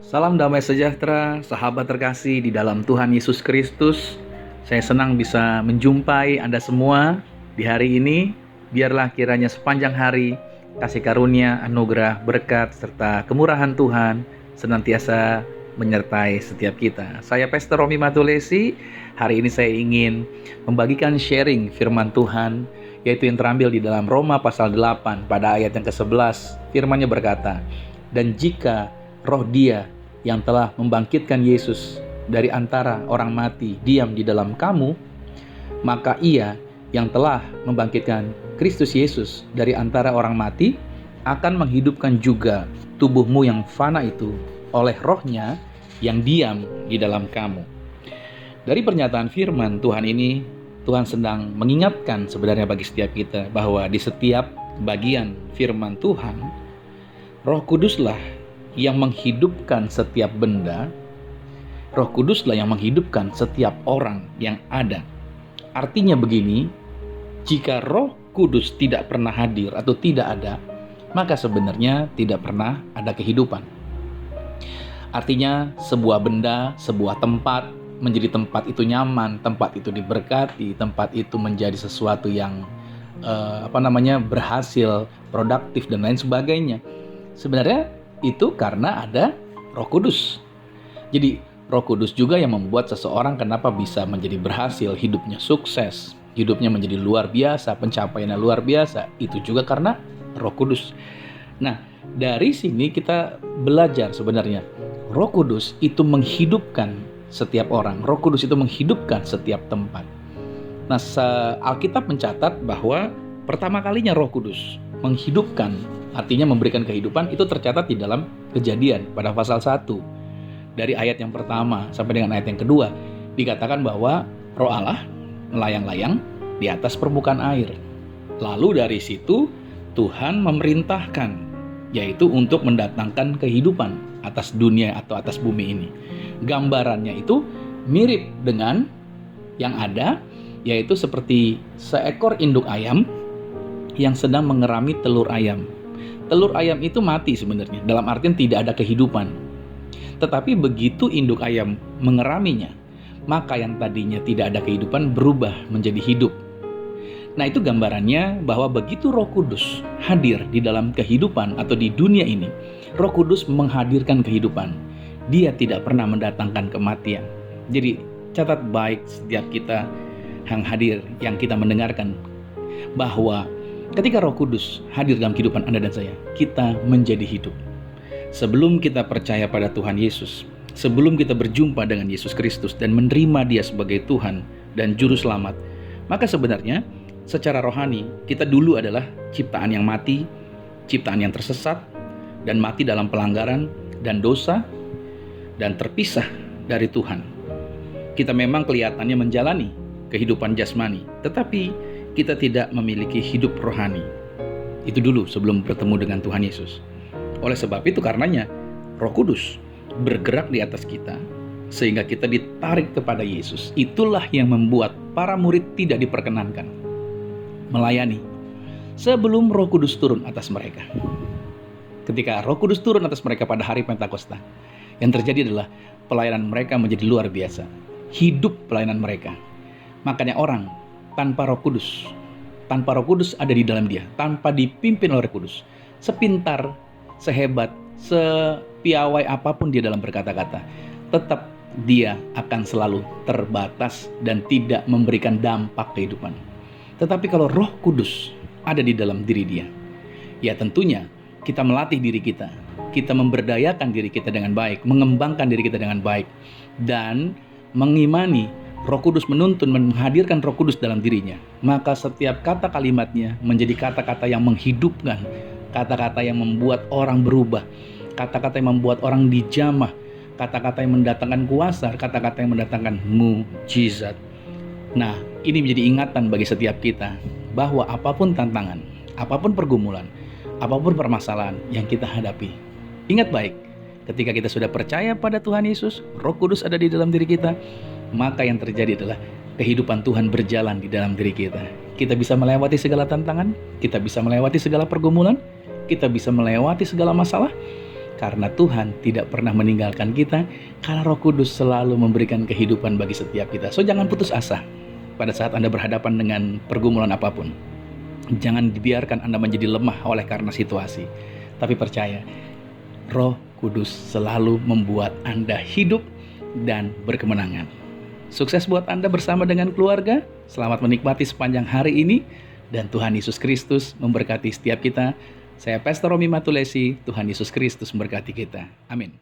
Salam damai sejahtera, sahabat terkasih di dalam Tuhan Yesus Kristus. Saya senang bisa menjumpai Anda semua di hari ini. Biarlah kiranya sepanjang hari kasih karunia, anugerah, berkat, serta kemurahan Tuhan senantiasa menyertai setiap kita. Saya Pastor Romi Matulesi. Hari ini saya ingin membagikan sharing firman Tuhan, yaitu yang terambil di dalam Roma pasal 8 pada ayat yang ke-11. Firman-Nya berkata, "Dan jika roh Dia yang telah membangkitkan Yesus dari antara orang mati diam di dalam kamu, maka Ia yang telah membangkitkan Kristus Yesus dari antara orang mati akan menghidupkan juga tubuhmu yang fana itu oleh Roh-Nya yang diam di dalam kamu." Dari pernyataan firman Tuhan ini, Tuhan sedang mengingatkan sebenarnya bagi setiap kita bahwa di setiap bagian firman Tuhan, Roh Kuduslah yang menghidupkan setiap benda. Roh Kuduslah yang menghidupkan setiap orang yang ada. Artinya begini, jika Roh Kudus tidak pernah hadir atau tidak ada, maka sebenarnya tidak pernah ada kehidupan. Artinya sebuah benda, sebuah tempat menjadi tempat itu nyaman, tempat itu diberkati, tempat itu menjadi sesuatu yang berhasil, produktif dan lain sebagainya. Sebenarnya itu karena ada Roh Kudus. Jadi Roh Kudus juga yang membuat seseorang kenapa bisa menjadi berhasil, hidupnya sukses, hidupnya menjadi luar biasa, pencapaiannya luar biasa. Itu juga karena Roh Kudus. Nah, dari sini kita belajar sebenarnya Roh Kudus itu menghidupkan setiap orang. Roh Kudus itu menghidupkan setiap tempat. Nah, Alkitab mencatat bahwa pertama kalinya Roh Kudus menghidupkan, artinya memberikan kehidupan, itu tercatat di dalam Kejadian pada pasal 1. Dari ayat yang pertama sampai dengan ayat yang kedua, dikatakan bahwa Roh Allah melayang-layang di atas permukaan air. Lalu dari situ Tuhan memerintahkan, yaitu untuk mendatangkan kehidupan atas dunia atau atas bumi ini. Gambarannya itu mirip dengan yang ada, yaitu seperti seekor induk ayam yang sedang mengerami telur ayam. Telur ayam itu mati sebenarnya, dalam artian tidak ada kehidupan. Tetapi begitu induk ayam mengeraminya, maka yang tadinya tidak ada kehidupan berubah menjadi hidup. Nah, itu gambarannya bahwa begitu Roh Kudus hadir di dalam kehidupan atau di dunia ini, Roh Kudus menghadirkan kehidupan. Dia tidak pernah mendatangkan kematian. Jadi catat baik setiap kita yang hadir, yang kita mendengarkan, bahwa ketika Roh Kudus hadir dalam kehidupan Anda dan saya, kita menjadi hidup. Sebelum kita percaya pada Tuhan Yesus, sebelum kita berjumpa dengan Yesus Kristus dan menerima Dia sebagai Tuhan dan Juru Selamat, maka sebenarnya secara rohani kita dulu adalah ciptaan yang mati, ciptaan yang tersesat, dan mati dalam pelanggaran dan dosa, dan terpisah dari Tuhan. Kita memang kelihatannya menjalani kehidupan jasmani, tetapi kita tidak memiliki hidup rohani. Itu dulu sebelum bertemu dengan Tuhan Yesus. Oleh sebab itu karenanya Roh Kudus bergerak di atas kita sehingga kita ditarik kepada Yesus. Itulah yang membuat para murid tidak diperkenankan melayani sebelum Roh Kudus turun atas mereka. Ketika Roh Kudus turun atas mereka pada hari Pentakosta, yang terjadi adalah pelayanan mereka menjadi luar biasa. Hidup pelayanan mereka. Makanya orang tanpa Roh Kudus ada di dalam dia, tanpa dipimpin oleh Roh Kudus, sepintar, sehebat, sepiawai apapun dia dalam berkata-kata, tetap dia akan selalu terbatas dan tidak memberikan dampak kehidupan. Tetapi kalau Roh Kudus ada di dalam diri dia, ya tentunya kita melatih diri kita, kita memberdayakan diri kita dengan baik, mengembangkan diri kita dengan baik, dan mengimani Roh Kudus menuntun, menghadirkan Roh Kudus dalam dirinya. Maka setiap kata kalimatnya menjadi kata-kata yang menghidupkan, kata-kata yang membuat orang berubah, kata-kata yang membuat orang dijamah, kata-kata yang mendatangkan kuasa, kata-kata yang mendatangkan mukjizat. Nah, ini menjadi ingatan bagi setiap kita bahwa apapun tantangan, apapun pergumulan, apapun permasalahan yang kita hadapi, ingat baik, ketika kita sudah percaya pada Tuhan Yesus, Roh Kudus ada di dalam diri kita, maka yang terjadi adalah kehidupan Tuhan berjalan di dalam diri kita. Kita bisa melewati segala tantangan, kita bisa melewati segala pergumulan, kita bisa melewati segala masalah, Karena Tuhan tidak pernah meninggalkan kita, karena Roh Kudus selalu memberikan kehidupan bagi setiap kita. So, jangan putus asa pada saat Anda berhadapan dengan pergumulan apapun. Jangan dibiarkan Anda menjadi lemah oleh karena situasi. Tapi percaya, Roh Kudus selalu membuat Anda hidup dan berkemenangan. Sukses buat Anda bersama dengan keluarga. Selamat menikmati sepanjang hari ini. Dan Tuhan Yesus Kristus memberkati setiap kita. Saya Pastor Romi Matulesi. Tuhan Yesus Kristus memberkati kita. Amin.